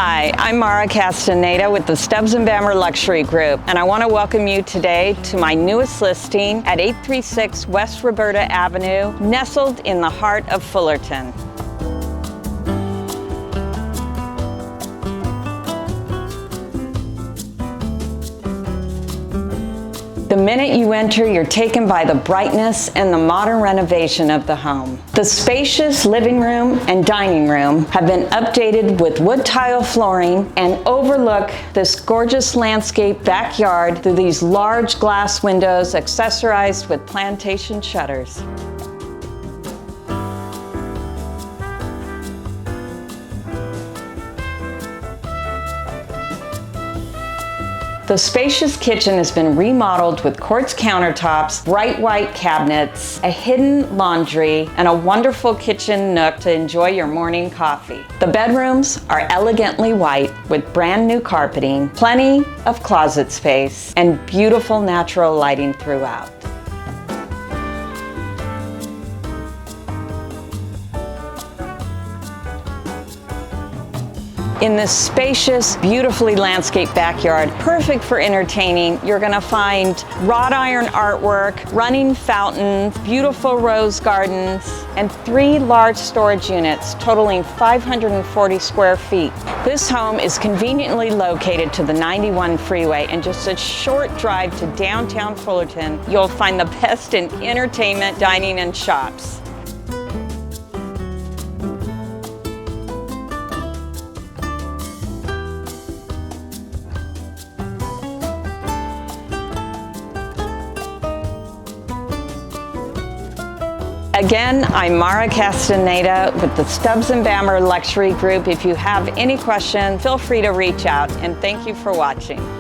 Hi, I'm Mara Castaneda with the Stubbs & Bammer Luxury Group, and I want to welcome you today to my newest listing at 836 West Roberta Avenue, nestled in the heart of Fullerton. The minute you enter, you're taken by the brightness and the modern renovation of the home. The spacious living room and dining room have been updated with wood tile flooring and overlook this gorgeous landscape backyard through these large glass windows accessorized with plantation shutters. The spacious kitchen has been remodeled with quartz countertops, bright white cabinets, a hidden laundry, and a wonderful kitchen nook to enjoy your morning coffee. The bedrooms are elegantly white with brand new carpeting, plenty of closet space, and beautiful natural lighting throughout. In this spacious, beautifully landscaped backyard, perfect for entertaining, you're gonna find wrought iron artwork, running fountains, beautiful rose gardens, and 3 large storage units totaling 540 square feet. This home is conveniently located to the 91 freeway and just a short drive to downtown Fullerton. You'll find the best in entertainment, dining, and shops. Again, I'm Mara Castaneda with the Stubbs & Bammer Luxury Group. If you have any questions, feel free to reach out, and thank you for watching.